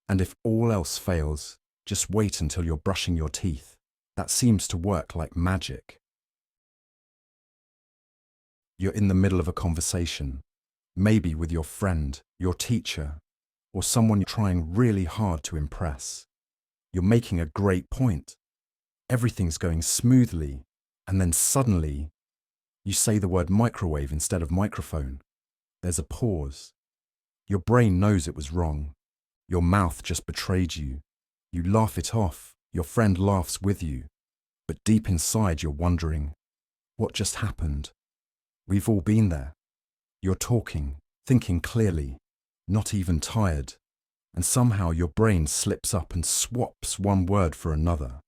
And if all else fails, just wait until you're brushing your teeth. That seems to work like magic. You're in the middle of a conversation, maybe with your friend, your teacher, or someone you're trying really hard to impress. You're making a great point. Everything's going smoothly, and then suddenly, you say the word microwave instead of microphone. There's a pause. Your brain knows it was wrong. Your mouth just betrayed you. You laugh it off. Your friend laughs with you. But deep inside, you're wondering, what just happened? We've all been there. You're talking, thinking clearly, not even tired, and somehow your brain slips up and swaps one word for another.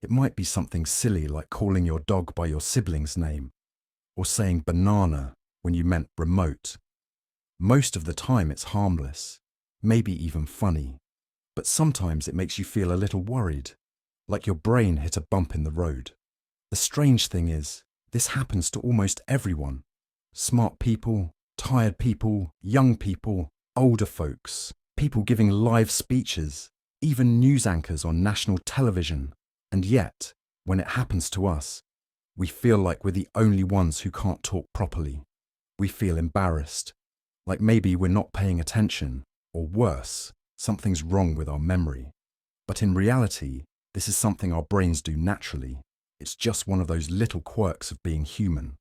It might be something silly like calling your dog by your sibling's name, or saying banana when you meant remote. Most of the time it's harmless, maybe even funny, but sometimes it makes you feel a little worried, like your brain hit a bump in the road. The strange thing is, this happens to almost everyone. Smart people, tired people, young people, older folks, people giving live speeches, even news anchors on national television. And yet, when it happens to us, we feel like we're the only ones who can't talk properly. We feel embarrassed, like maybe we're not paying attention, or worse, something's wrong with our memory. But in reality, this is something our brains do naturally. It's just one of those little quirks of being human.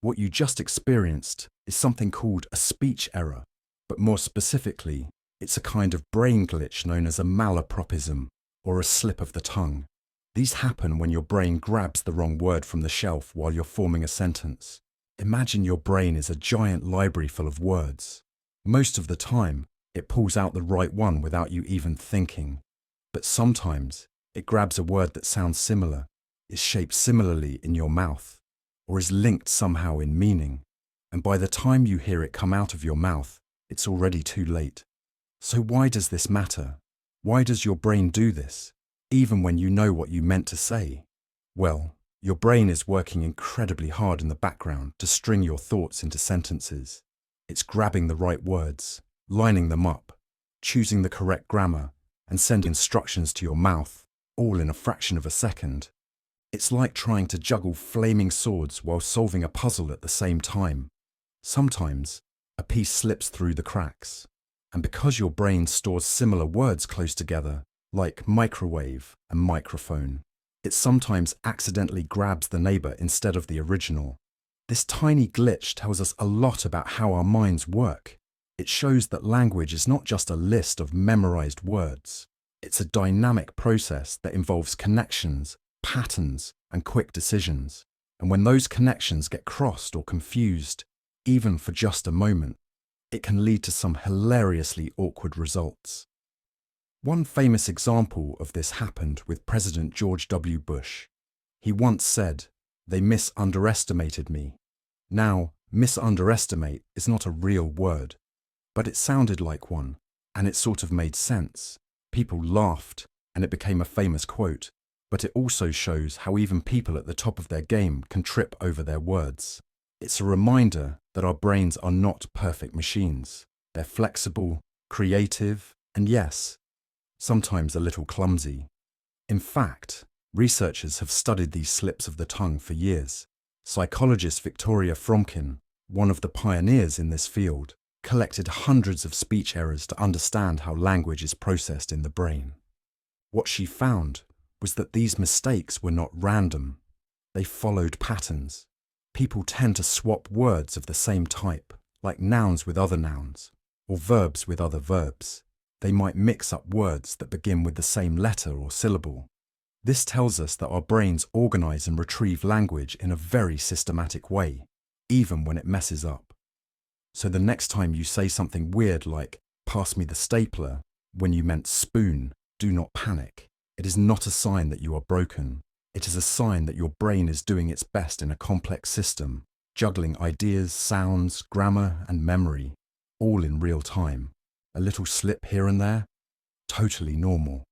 What you just experienced is something called a speech error, but more specifically, it's a kind of brain glitch known as a malapropism, or a slip of the tongue. These happen when your brain grabs the wrong word from the shelf while you're forming a sentence. Imagine your brain is a giant library full of words. Most of the time, it pulls out the right one without you even thinking. But sometimes, it grabs a word that sounds similar, is shaped similarly in your mouth, or is linked somehow in meaning. And by the time you hear it come out of your mouth, it's already too late. So why does this matter? Why does your brain do this, even when you know what you meant to say? Well, your brain is working incredibly hard in the background to string your thoughts into sentences. It's grabbing the right words, lining them up, choosing the correct grammar, and sending instructions to your mouth, all in a fraction of a second. It's like trying to juggle flaming swords while solving a puzzle at the same time. Sometimes, a piece slips through the cracks. And because your brain stores similar words close together, like microwave and microphone, it sometimes accidentally grabs the neighbor instead of the original. This tiny glitch tells us a lot about how our minds work. It shows that language is not just a list of memorized words. It's a dynamic process that involves connections, patterns, and quick decisions. And when those connections get crossed or confused, even for just a moment, it can lead to some hilariously awkward results. One famous example of this happened with President George W. Bush. He once said, "They misunderestimated me." Now, misunderestimate is not a real word, but it sounded like one, and it sort of made sense. People laughed, and it became a famous quote, but it also shows how even people at the top of their game can trip over their words. It's a reminder that our brains are not perfect machines. They're flexible, creative, and yes, sometimes a little clumsy. In fact, researchers have studied these slips of the tongue for years. Psychologist Victoria Fromkin, one of the pioneers in this field, collected hundreds of speech errors to understand how language is processed in the brain. What she found was that these mistakes were not random. They followed patterns. People tend to swap words of the same type, like nouns with other nouns, or verbs with other verbs. They might mix up words that begin with the same letter or syllable. This tells us that our brains organize and retrieve language in a very systematic way, even when it messes up. So the next time you say something weird like, "pass me the stapler," when you meant spoon, do not panic. It is not a sign that you are broken. It is a sign that your brain is doing its best in a complex system, juggling ideas, sounds, grammar, and memory, all in real time. A little slip here and there, totally normal.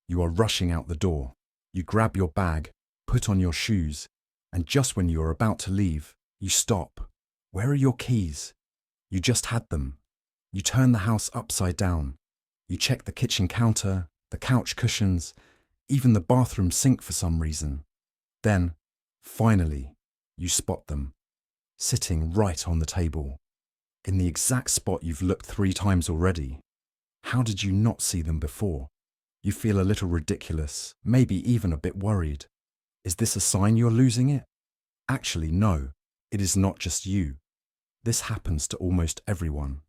You are rushing out the door. You grab your bag, put on your shoes, and just when you are about to leave, you stop. Where are your keys? You just had them. You turn the house upside down. You check the kitchen counter, the couch cushions, even the bathroom sink for some reason. Then, finally, you spot them, sitting right on the table, in the exact spot you've looked 3 times already. How did you not see them before? You feel a little ridiculous, maybe even a bit worried. Is this a sign you're losing it? Actually, no, it is not just you. This happens to almost everyone.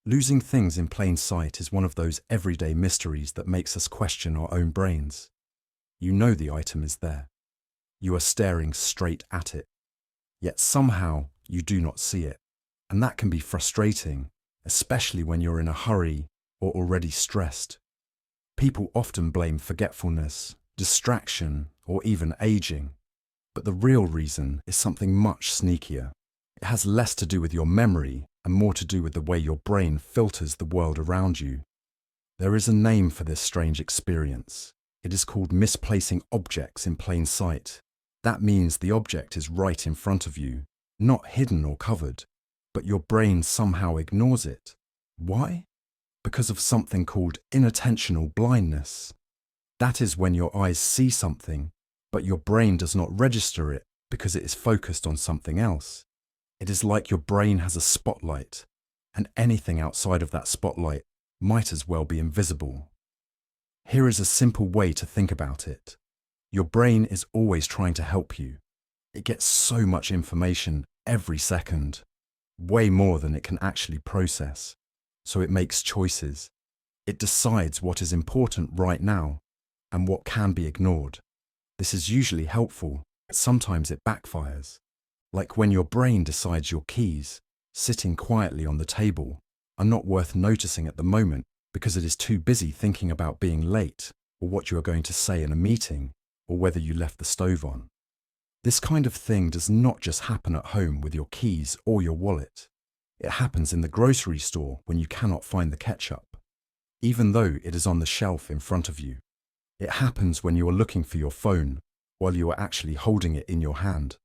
Losing things in plain sight is one of those everyday mysteries that makes us question our own brains. You know the item is there. You are staring straight at it. Yet somehow you do not see it. And that can be frustrating, especially when you're in a hurry or already stressed. People often blame forgetfulness, distraction, or even aging. But the real reason is something much sneakier. It has less to do with your memory and more to do with the way your brain filters the world around you. There is a name for this strange experience. It is called misplacing objects in plain sight. That means the object is right in front of you, not hidden or covered, but your brain somehow ignores it. Why? Because of something called inattentional blindness. That is when your eyes see something, but your brain does not register it because it is focused on something else. It is like your brain has a spotlight, and anything outside of that spotlight might as well be invisible. Here is a simple way to think about it. Your brain is always trying to help you. It gets so much information every second, way more than it can actually process. So it makes choices. It decides what is important right now and what can be ignored. This is usually helpful, but sometimes it backfires. Like when your brain decides your keys, sitting quietly on the table, are not worth noticing at the moment because it is too busy thinking about being late or what you are going to say in a meeting or whether you left the stove on. This kind of thing does not just happen at home with your keys or your wallet. It happens in the grocery store when you cannot find the ketchup, even though it is on the shelf in front of you. It happens when you are looking for your phone while you are actually holding it in your hand,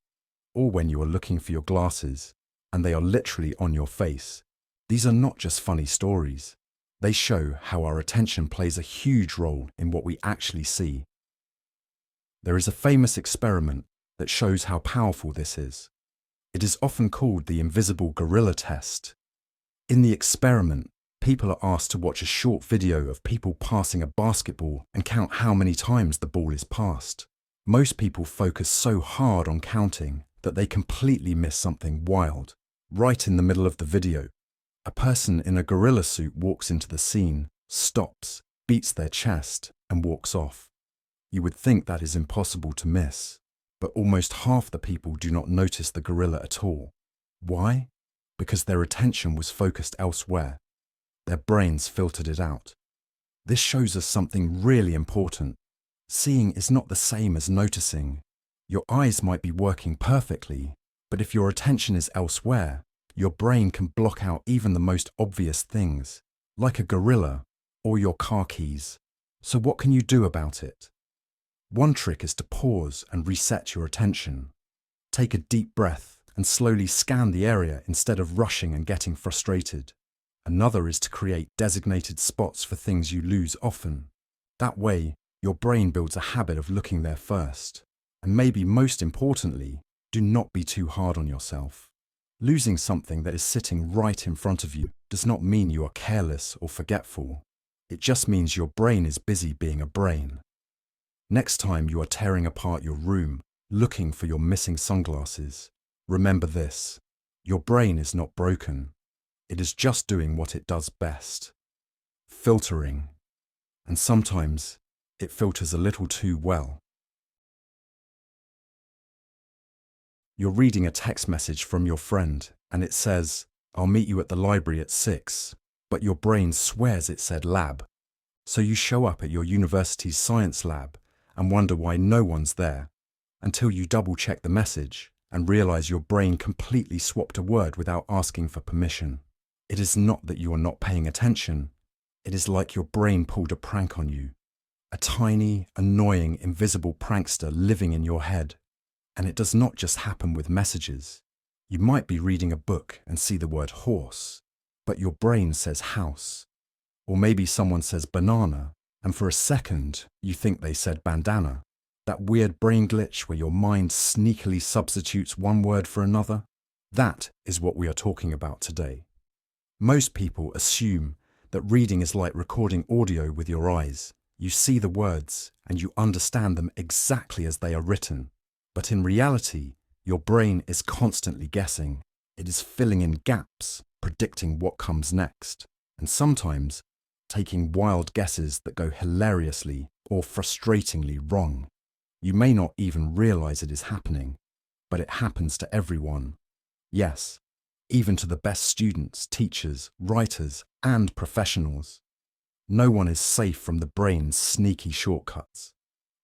or when you are looking for your glasses and they are literally on your face. These are not just funny stories. They show how our attention plays a huge role in what we actually see. There is a famous experiment that shows how powerful this is. It is often called the invisible gorilla test. In the experiment, people are asked to watch a short video of people passing a basketball and count how many times the ball is passed. Most people focus so hard on counting that they completely miss something wild. Right in the middle of the video, a person in a gorilla suit walks into the scene, stops, beats their chest, and walks off. You would think that is impossible to miss, but almost half the people do not notice the gorilla at all. Why? Because their attention was focused elsewhere. Their brains filtered it out. This shows us something really important. Seeing is not the same as noticing. Your eyes might be working perfectly, but if your attention is elsewhere, your brain can block out even the most obvious things, like a gorilla or your car keys. So what can you do about it? One trick is to pause and reset your attention. Take a deep breath, and slowly scan the area instead of rushing and getting frustrated. Another is to create designated spots for things you lose often. That way, your brain builds a habit of looking there first. And maybe most importantly, do not be too hard on yourself. Losing something that is sitting right in front of you does not mean you are careless or forgetful. It just means your brain is busy being a brain. Next time you are tearing apart your room, looking for your missing sunglasses, remember this: your brain is not broken. It is just doing what it does best: filtering. And sometimes it filters a little too well. You're reading a text message from your friend and it says, "I'll meet you at the library at 6, but your brain swears it said lab. So you show up at your university's science lab and wonder why no one's there, until you double-check the message and realize your brain completely swapped a word without asking for permission. It is not that you are not paying attention. It is like your brain pulled a prank on you. A tiny, annoying, invisible prankster living in your head. And it does not just happen with messages. You might be reading a book and see the word horse, but your brain says house. Or maybe someone says banana, and for a second you think they said bandana. That weird brain glitch where your mind sneakily substitutes one word for another. That is what we are talking about today. Most people assume that reading is like recording audio with your eyes. You see the words and you understand them exactly as they are written. But in reality, your brain is constantly guessing. It is filling in gaps, predicting what comes next, and sometimes taking wild guesses that go hilariously or frustratingly wrong. You may not even realize it is happening, but it happens to everyone. Yes, even to the best students, teachers, writers, and professionals. No one is safe from the brain's sneaky shortcuts.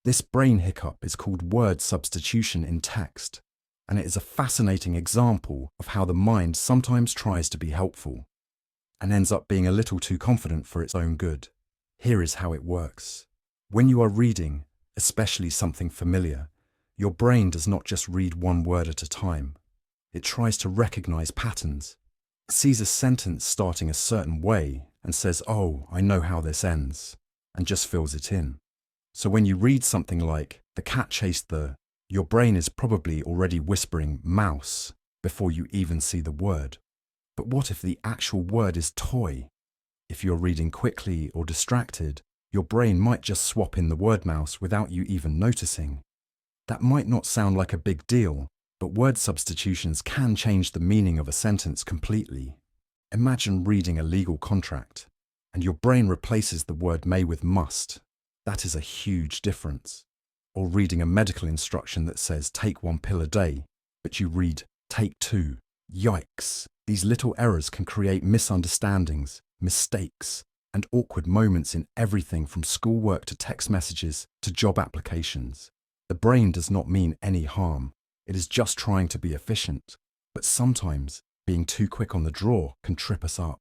This brain hiccup is called word substitution in text, and it is a fascinating example of how the mind sometimes tries to be helpful and ends up being a little too confident for its own good. Here is how it works. When you are reading, especially something familiar, your brain does not just read one word at a time. It tries to recognize patterns. It sees a sentence starting a certain way and says, "Oh, I know how this ends," and just fills it in. So when you read something like, "The cat chased the," your brain is probably already whispering mouse before you even see the word. But what if the actual word is toy? If you're reading quickly or distracted, your brain might just swap in the word mouse without you even noticing. That might not sound like a big deal, but word substitutions can change the meaning of a sentence completely. Imagine reading a legal contract, and your brain replaces the word may with must. That is a huge difference. Or reading a medical instruction that says take 1 pill a day, but you read take 2. Yikes! These little errors can create misunderstandings, mistakes, and awkward moments in everything from schoolwork to text messages to job applications. The brain does not mean any harm. It is just trying to be efficient. But sometimes, being too quick on the draw can trip us up.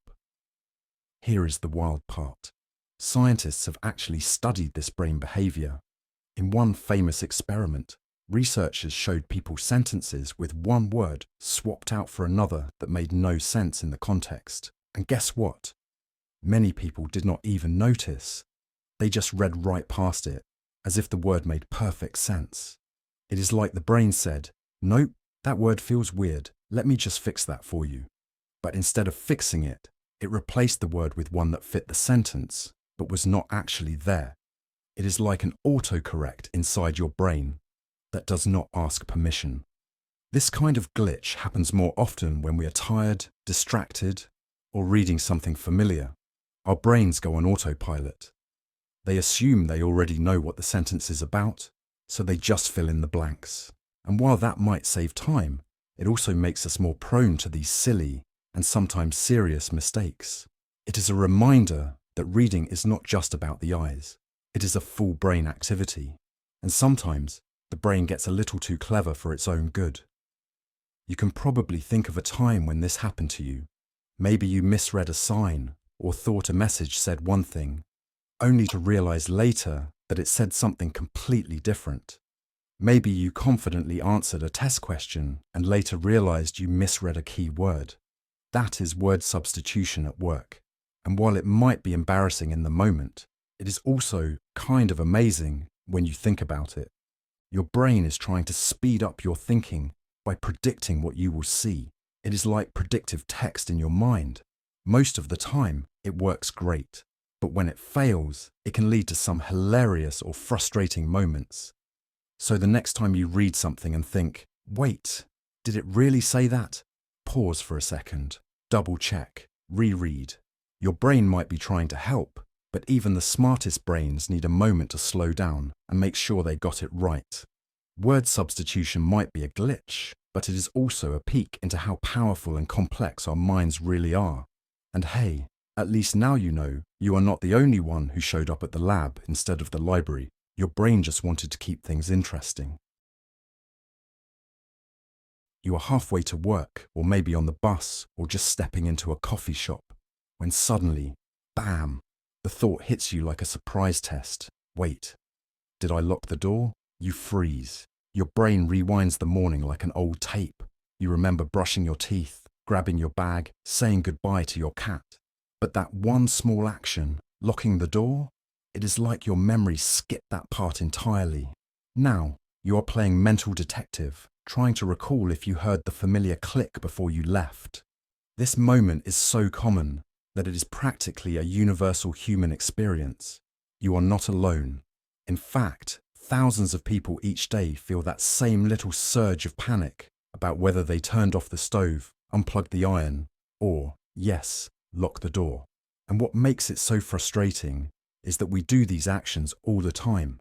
Here is the wild part. Scientists have actually studied this brain behavior. In one famous experiment, researchers showed people sentences with one word swapped out for another that made no sense in the context. And guess what? Many people did not even notice. They just read right past it, as if the word made perfect sense. It is like the brain said, "Nope, that word feels weird. Let me just fix that for you." But instead of fixing it, it replaced the word with one that fit the sentence, but was not actually there. It is like an autocorrect inside your brain that does not ask permission. This kind of glitch happens more often when we are tired, distracted, or reading something familiar. Our brains go on autopilot. They assume they already know what the sentence is about, so they just fill in the blanks. And while that might save time, it also makes us more prone to these silly and sometimes serious mistakes. It is a reminder that reading is not just about the eyes. It is a full brain activity. And sometimes the brain gets a little too clever for its own good. You can probably think of a time when this happened to you. Maybe you misread a sign or thought a message said one thing, only to realize later that it said something completely different. Maybe you confidently answered a test question and later realized you misread a key word. That is word substitution at work. And while it might be embarrassing in the moment, it is also kind of amazing when you think about it. Your brain is trying to speed up your thinking by predicting what you will see. It is like predictive text in your mind. Most of the time, it works great. But when it fails, it can lead to some hilarious or frustrating moments. So the next time you read something and think, wait, did it really say that? Pause for a second, double check, reread. Your brain might be trying to help, but even the smartest brains need a moment to slow down and make sure they got it right. Word substitution might be a glitch, but it is also a peek into how powerful and complex our minds really are. And hey, at least now you know you are not the only one who showed up at the lab instead of the library. Your brain just wanted to keep things interesting. You are halfway to work, or maybe on the bus, or just stepping into a coffee shop, when suddenly, bam, the thought hits you like a surprise test. Wait, did I lock the door? You freeze. Your brain rewinds the morning like an old tape. You remember brushing your teeth, grabbing your bag, saying goodbye to your cat. But that one small action, locking the door, it is like your memory skipped that part entirely. Now, you are playing mental detective, trying to recall if you heard the familiar click before you left. This moment is so common that it is practically a universal human experience. You are not alone. In fact, thousands of people each day feel that same little surge of panic about whether they turned off the stove, unplugged the iron, or, yes, locked the door. And what makes it so frustrating is that we do these actions all the time.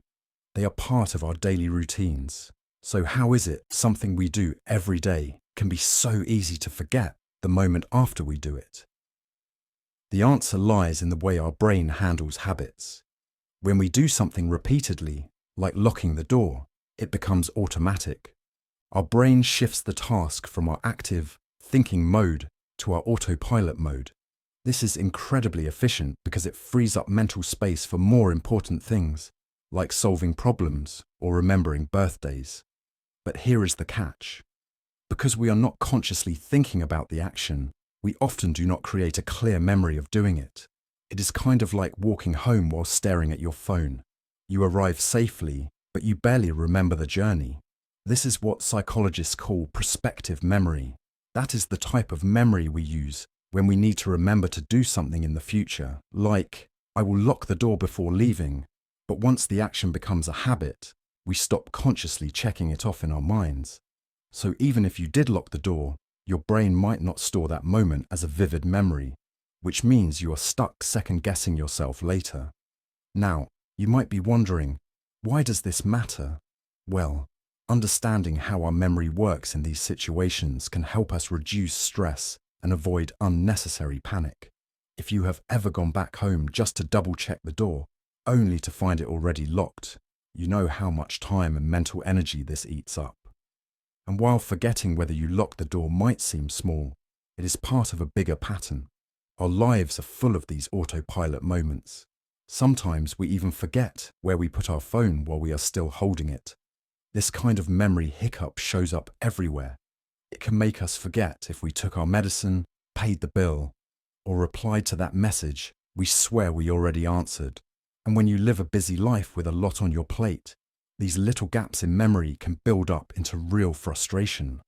They are part of our daily routines. So how is it something we do every day can be so easy to forget the moment after we do it? The answer lies in the way our brain handles habits. When we do something repeatedly, like locking the door, it becomes automatic. Our brain shifts the task from our active, thinking mode to our autopilot mode. This is incredibly efficient because it frees up mental space for more important things, like solving problems or remembering birthdays. But here is the catch. Because we are not consciously thinking about the action, we often do not create a clear memory of doing it. It is kind of like walking home while staring at your phone. You arrive safely, but you barely remember the journey. This is what psychologists call prospective memory. That is the type of memory we use when we need to remember to do something in the future, like, I will lock the door before leaving, but once the action becomes a habit, we stop consciously checking it off in our minds. So even if you did lock the door, your brain might not store that moment as a vivid memory, which means you are stuck second-guessing yourself later. Now, you might be wondering, why does this matter? Well, understanding how our memory works in these situations can help us reduce stress and avoid unnecessary panic. If you have ever gone back home just to double-check the door, only to find it already locked, you know how much time and mental energy this eats up. And while forgetting whether you locked the door might seem small, it is part of a bigger pattern. Our lives are full of these autopilot moments. Sometimes we even forget where we put our phone while we are still holding it. This kind of memory hiccup shows up everywhere. It can make us forget if we took our medicine, paid the bill, or replied to that message we swear we already answered. And when you live a busy life with a lot on your plate, these little gaps in memory can build up into real frustration.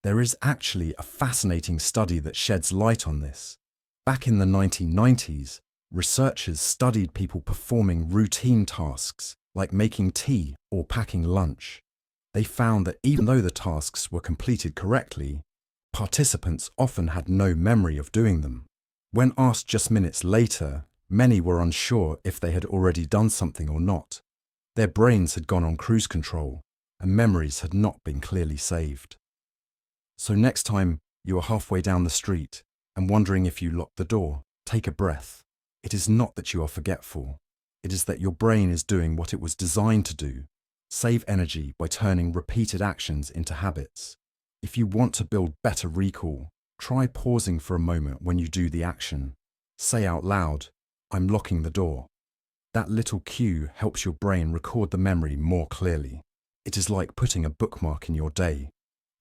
There is actually a fascinating study that sheds light on this. Back in the 1990s, researchers studied people performing routine tasks like making tea or packing lunch. They found that even though the tasks were completed correctly, participants often had no memory of doing them. When asked just minutes later, many were unsure if they had already done something or not. Their brains had gone on cruise control, and memories had not been clearly saved. So next time you are halfway down the street and wondering if you locked the door, take a breath. It is not that you are forgetful. It is that your brain is doing what it was designed to do. Save energy by turning repeated actions into habits. If you want to build better recall, try pausing for a moment when you do the action. Say out loud, I'm locking the door. That little cue helps your brain record the memory more clearly. It is like putting a bookmark in your day.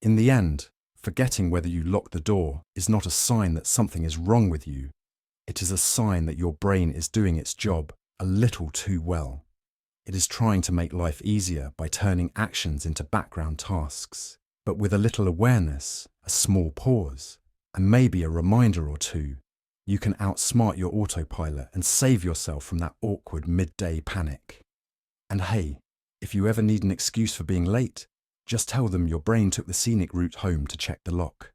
In the end, forgetting whether you lock the door is not a sign that something is wrong with you. It is a sign that your brain is doing its job a little too well. It is trying to make life easier by turning actions into background tasks. But with a little awareness, a small pause, and maybe a reminder or two, you can outsmart your autopilot and save yourself from that awkward midday panic. And hey, if you ever need an excuse for being late, just tell them your brain took the scenic route home to check the lock.